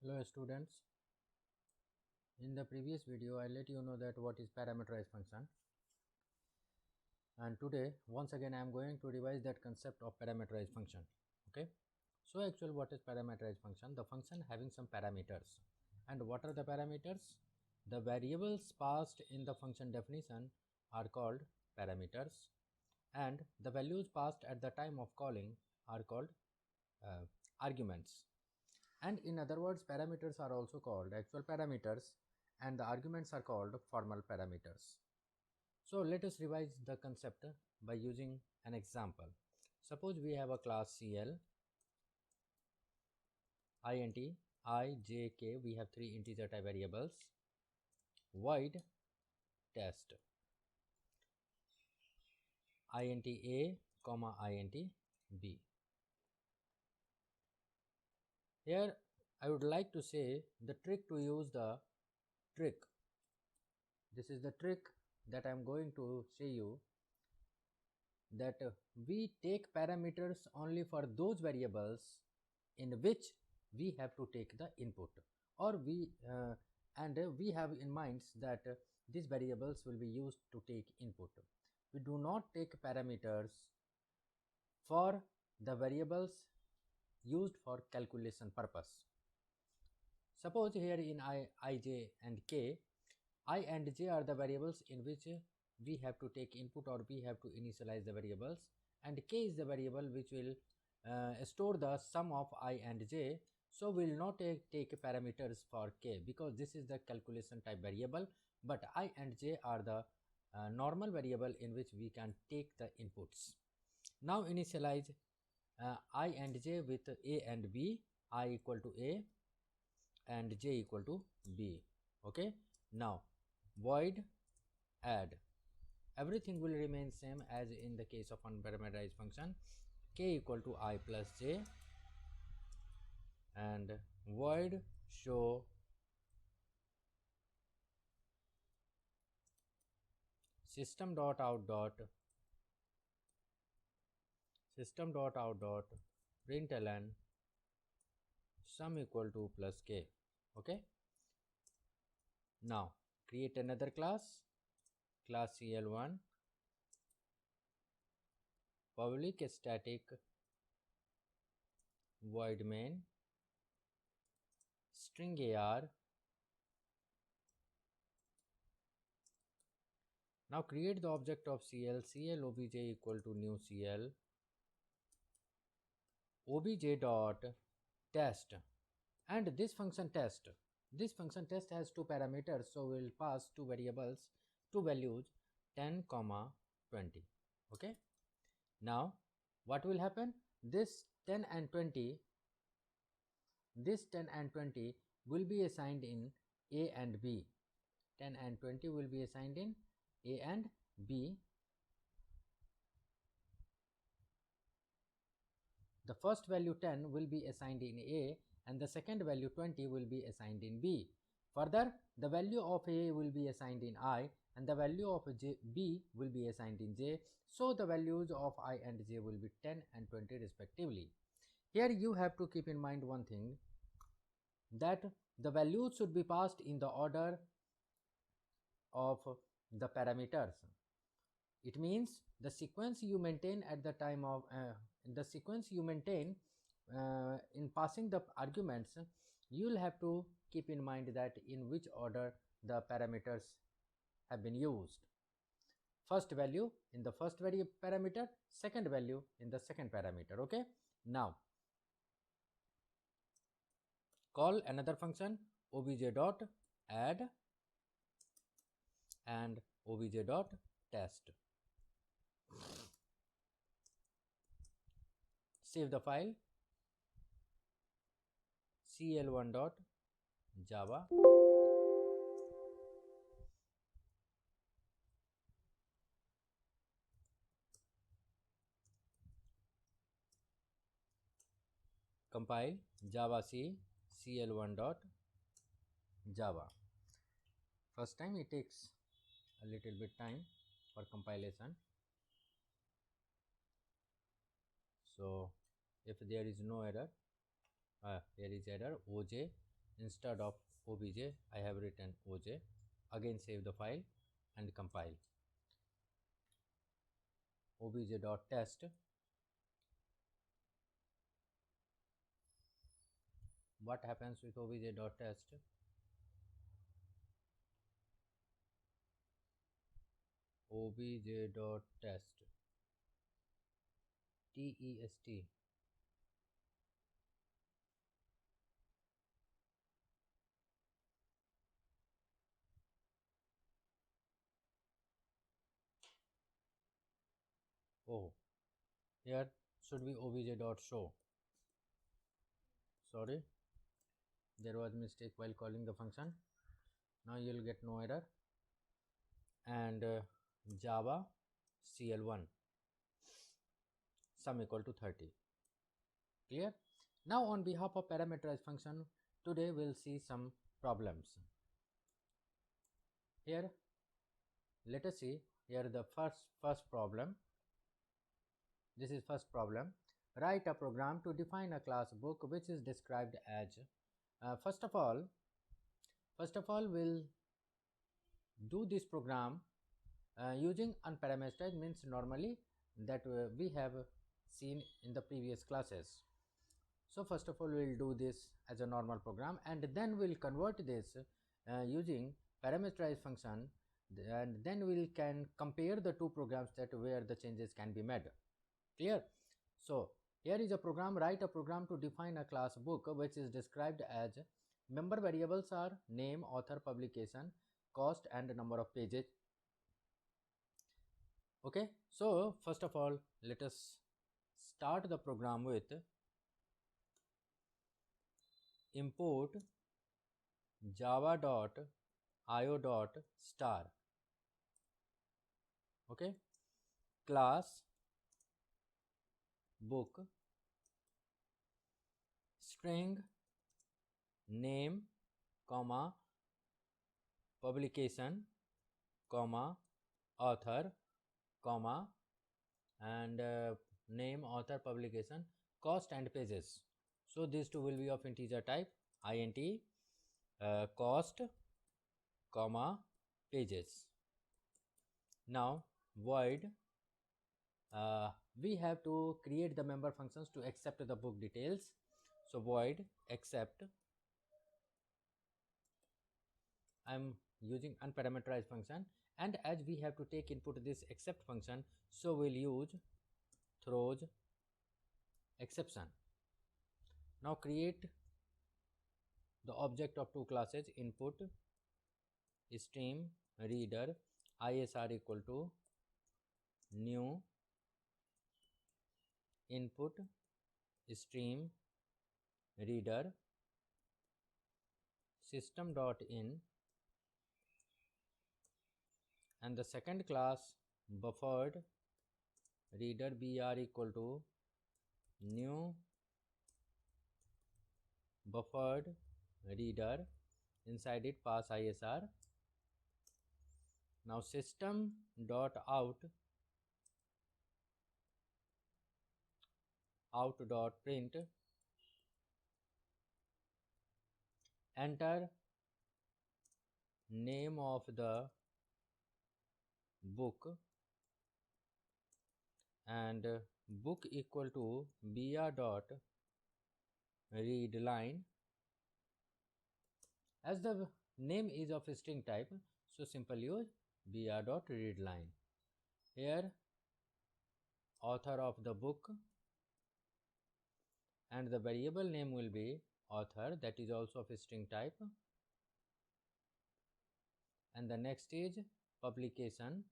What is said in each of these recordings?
Hello students, in the previous video I let you know that what is parameterized function, and today once again I am going to revise that concept of parameterized function. Okay, so actually what is parameterized function? The function having some parameters. And what are the parameters? The variables passed in the function definition are called parameters, and the values passed at the time of calling are called uh, arguments. And in other words, parameters are also called actual parameters and the arguments are called formal parameters. So let us revise the concept by using an example. Suppose we have a class CL, int, I, j, k, we have three integer type variables, void test, int a, comma int b. Here I would like to say the trick to use the trick. This is the trick that I am going to say you, that we take parameters only for those variables in which we have to take the input, or we have in mind that these variables will be used to take input. We do not take parameters for the variables used for calculation purpose. Suppose here in I, j and k, I and j are the variables in which we have to take input or we have to initialize the variables, and k is the variable which will store the sum of I and j. So we will not take parameters for k because this is the calculation type variable, but I and j are the normal variable in which we can take the inputs. Now initialize I and j with a and b, I equal to a and j equal to b. Okay, now void add, everything will remain same as in the case of unparameterized function, k equal to I plus j, and void show system dot out dot println sum equal to plus k. Okay, now create another class cl1 public static void main string ar. Now create the object of cl obj equal to new cl obj dot test, and this function test has two parameters, so we will pass two variables, two values 10 comma 20. Okay, now what will happen? This 10 and 20 will be assigned in a and b. 10 and 20 will be assigned in a and b. The first value 10 will be assigned in A and the second value 20 will be assigned in B. Further, the value of A will be assigned in I and the value of B will be assigned in J. So the values of I and J will be 10 and 20 respectively. Here you have to keep in mind one thing, that the values should be passed in the order of the parameters. It means the sequence you maintain at the time of in passing the arguments, you will have to keep in mind that in which order the parameters have been used. First value in the first parameter, second value in the second parameter. Okay, now call another function obj dot add and obj dot test. Save the file cl1.java. Compile javac cl1.java. First time it takes a little bit time for compilation. So if there is no error, there is error oj instead of obj I have written oj. Again save the file and compile. obj.test. What happens with obj.test? obj.test, test. Oh, here should be obj.show. Sorry, there was mistake while calling the function. Now you will get no error. And Java CL1 sum equal to 30. Clear? Now on behalf of parameterized function, today we'll see some problems. Here, let us see here the first problem. This is first problem. Write a program to define a class book which is described as. First of all, we'll do this program using unparameterized, means normally that we have seen in the previous classes. So first of all, we'll do this as a normal program, and then we'll convert this using parameterized function, and then we can compare the two programs that where the changes can be made. Clear? So here is a program. Write a program to define a class book which is described as member variables are name, author, publication, cost, and number of pages. Okay, so first of all, let us start the program with import java.io.star. Okay, class book string name comma publication comma author comma and name, author, publication, cost, and pages. So these two will be of integer type, int cost comma pages. Now void, we have to create the member functions to accept the book details. So void accept. I'm using unparameterized function, and as we have to take input this accept function, so we'll use throws exception. Now create the object of two classes, input stream reader isr equal to new input stream reader system.in, and the second class buffered reader br equal to new buffered reader, inside it pass isr. Now system.out.print enter name of the book and book equal to br dot read line. As the name is of a string type, so simple use br dot read line. Here author of the book, and the variable name will be author, that is also of a string type, and the next is publication,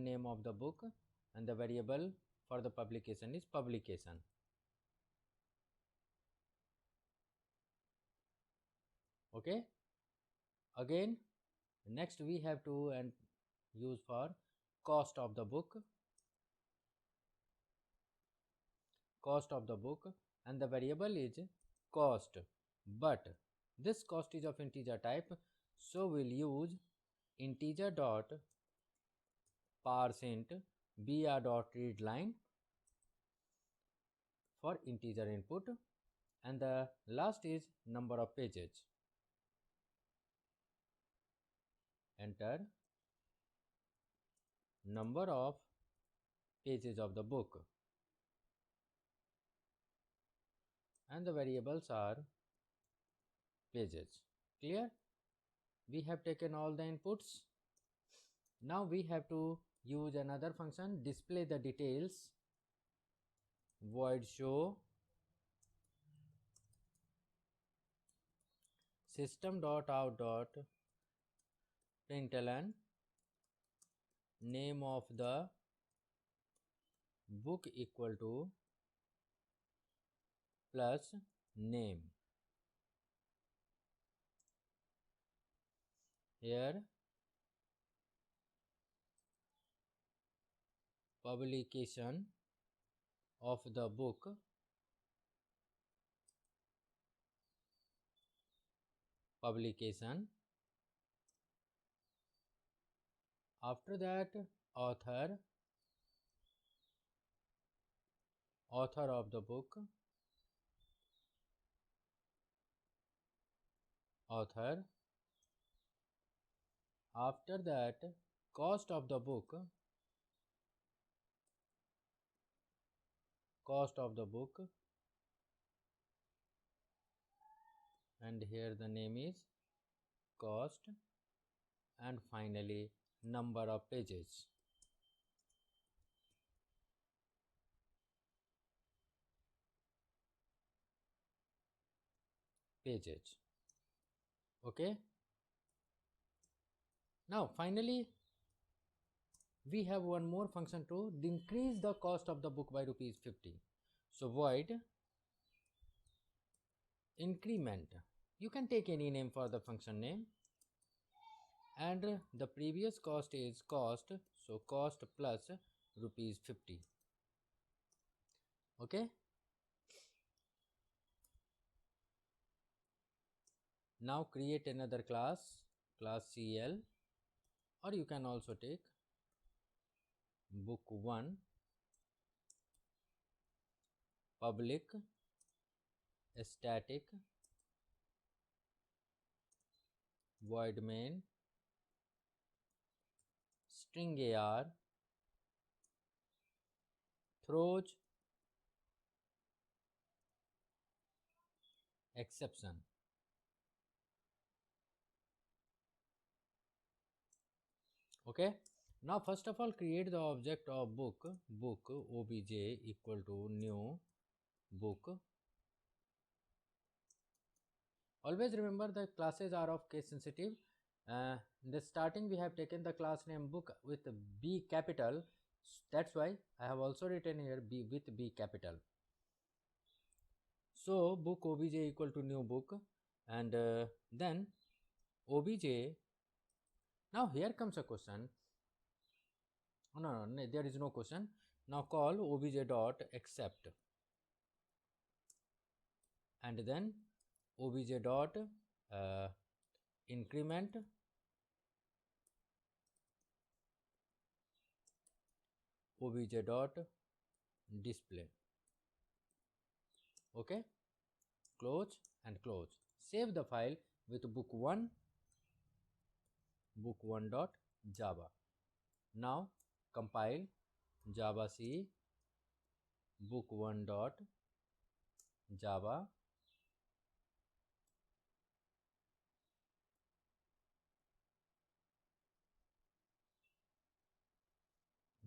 name of the book, and the variable for the publication is publication. Okay, again next we have to and use for cost of the book, and the variable is cost, but this cost is of integer type, so we'll use integer dot parseInt br dot read line, for integer input, and the last is number of pages. Enter number of pages of the book, and the variables are pages. Clear? We have taken all the inputs. Now we have to use another function, display the details, void show system.out.println name of the book equal to plus name. Here publication of the book publication. After that, author of the book, author. After that, cost of the book, and here the name is cost, and finally number of pages. Okay. Now finally we have one more function to increase the cost of the book by ₹50. So void increment. You can take any name for the function name, and the previous cost is cost, so cost plus ₹50. Okay. Now create another class CL, or you can also take book1 public static void main string AR throws exception. Okay. Now first of all, create the object of book obj equal to new book. Always remember the classes are of case sensitive. In the starting we have taken the class name book with B capital, that's why I have also written here B with B capital. So book obj equal to new book, and then obj. Now here comes a question. No, there is no question. Now call obj dot accept, and then obj dot increment obj dot display. Okay, close and close. Save the file with book1 dot java. Now compile java c book1 dot java.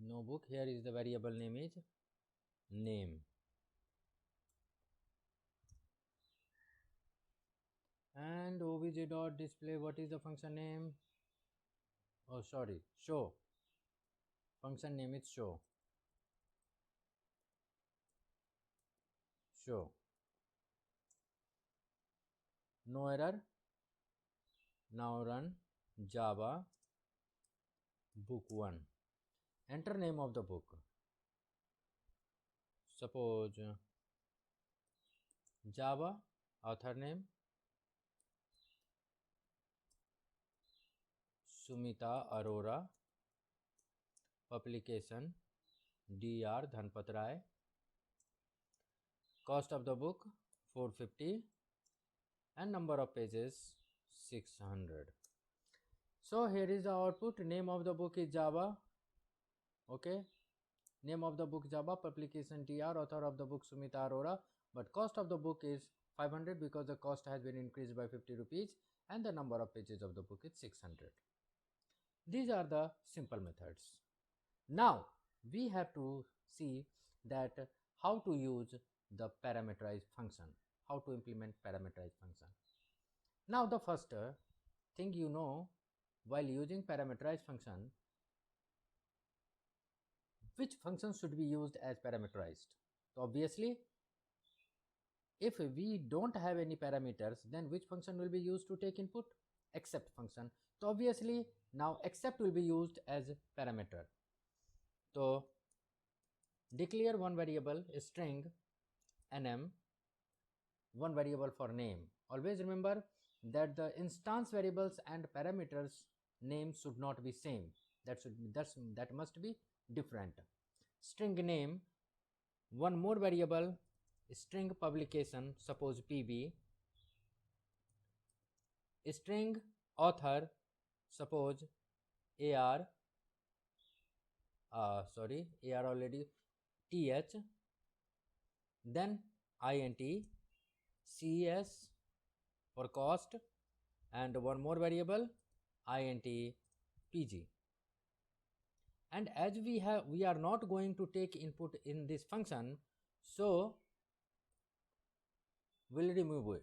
No book. Here is the variable name is name, and obj dot display. What is the function name? Oh sorry, show. Function name is show. No error. Now run java book1. Enter name of the book. Suppose Java, author name Sumita Arora, publication Dr. Dhanpat Rai, cost of the book 450 and number of pages 600. So here is the output. Name of the book is Java. Okay, name of the book Java, publication TR, author of the book Sumita Arora, but cost of the book is 500 because the cost has been increased by 50 rupees and the number of pages of the book is 600. These are the simple methods. Now we have to see that how to use the parameterized function, how to implement parameterized function. Now the first thing, you know, while using parameterized function, which function should be used as parameterized. So obviously, if we don't have any parameters, then which function will be used to take input? Accept function. So obviously now accept will be used as parameter. So declare one variable string nm, one variable for name. Always remember that the instance variables and parameters names should not be same. That must be different. String name, one more variable string publication, suppose PB, string author, suppose AR, AR already, TH, then INT, CES for cost, and one more variable INT PG. And as we are not going to take input in this function, so we'll remove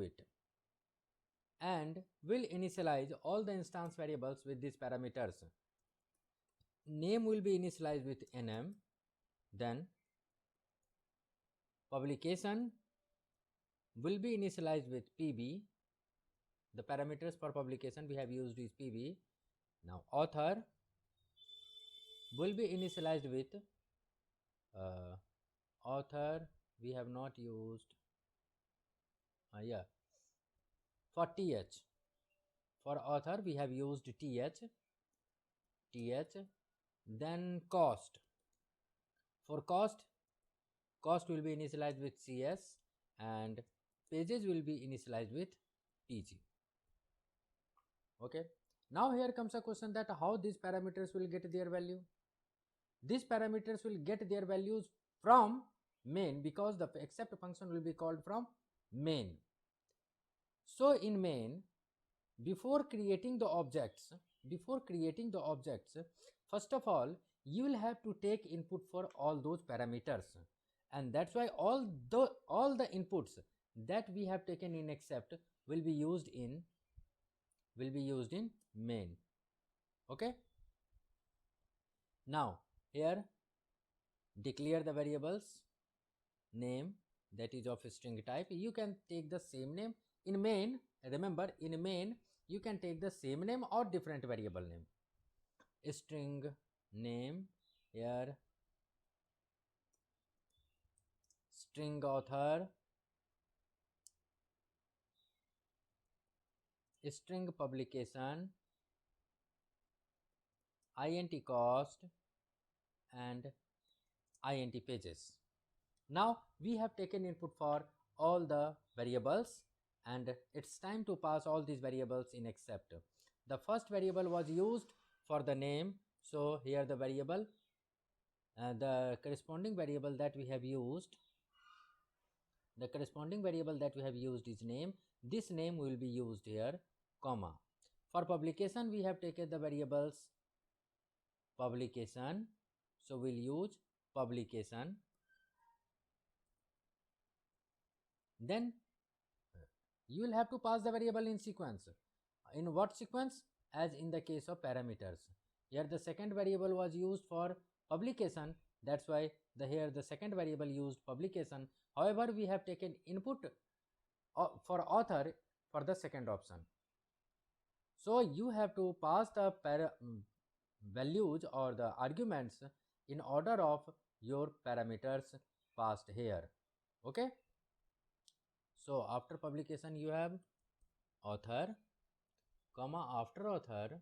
it and will initialize all the instance variables with these parameters. Name will be initialized with nm, then publication will be initialized with pb. The parameters for publication we have used is pb. Now author will be initialized with author we have not used for th. For author we have used th. Then cost, for cost will be initialized with cs and pages will be initialized with pg. Okay, now here comes a question that how these parameters will get their value. These parameters will get their values from main, because the accept function will be called from main. So in main, before creating the objects, first of all you will have to take input for all those parameters, and that's why all the inputs that we have taken in accept will be used in main. Okay, now here declare the variables name, that is of string type. You can take the same name in main. Remember, in main you can take the same name or different variable name. String name, here string author, string publication, int cost, and int pages. Now we have taken input for all the variables and it's time to pass all these variables in accept. The first variable was used for the name, so here the variable, the corresponding variable that we have used is name. This name will be used here, comma. For publication we have taken the variables publication, so we'll use publication. Then you will have to pass the variable in sequence. In what sequence? As in the case of parameters. Here the second variable was used for publication, that's why here the second variable used publication. However, we have taken input for author for the second option. So you have to pass the values or the arguments in order of your parameters passed here. Okay, so after publication you have author, comma, after author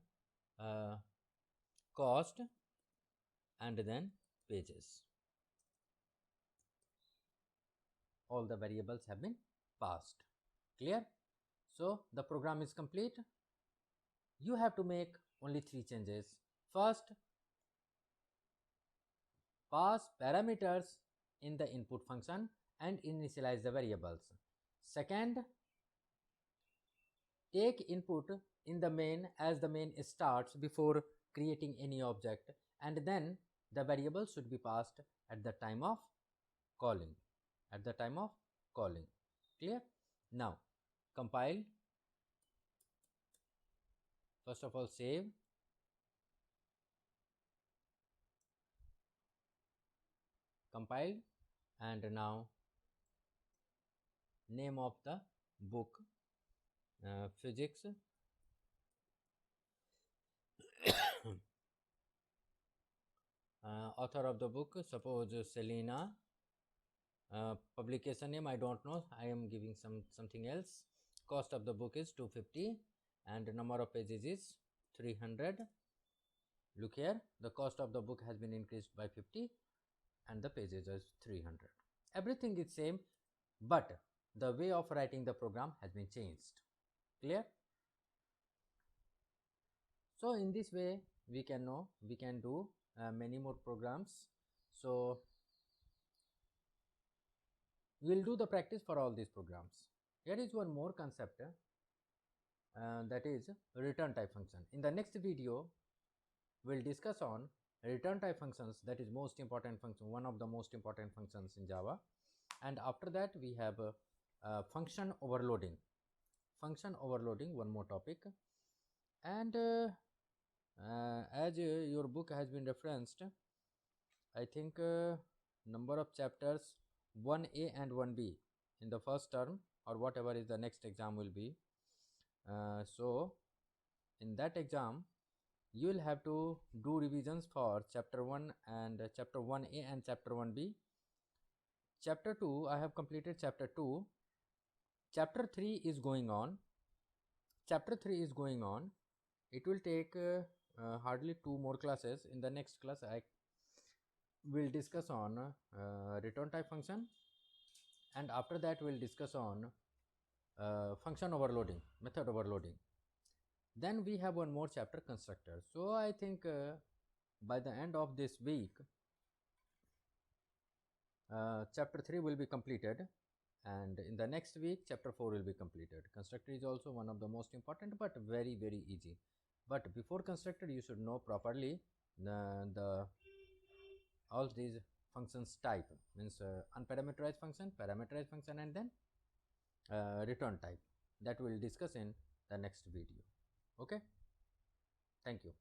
cost, and then pages. all the variables have been passed. Clear? So the program is complete. You have to make only 3 changes. First, pass parameters in the input function and initialize the variables. Second, take input in the main as the main starts before creating any object, and then the variable should be passed at the time of calling. Clear? Now compile. First of all, save. Compile, and now name of the book, physics. Author of the book, suppose Selena. Publication name I don't know, I am giving something else. Cost of the book is 250 and number of pages is 300. Look here, the cost of the book has been increased by 50 and the pages is 300. Everything is same, but the way of writing the program has been changed. Clear? So in this way we can do many more programs. So we will do the practice for all these programs. Here is one more concept, that is return type function. In the next video we will discuss on return type functions, that is most important function, one of the most important functions in Java. And after that we have function overloading, one more topic. And as your book has been referenced, I think number of chapters 1A and 1B in the first term, or whatever is the next exam will be. So in that exam you will have to do revisions for chapter 1 and chapter 1A and chapter 1B. Chapter 2 I have completed chapter 2. Chapter 3 is going on. It will take hardly 2 more classes. In the next class I will discuss on return type function, and after that we will discuss on function overloading, method overloading. Then we have one more chapter, constructor. So I think by the end of this week chapter 3 will be completed, and in the next week chapter 4 will be completed. Constructor is also one of the most important but very easy. But before constructor you should know properly the all these functions type, means unparameterized function, parameterized function, and then return type. That we will discuss in the next video. Okay, thank you.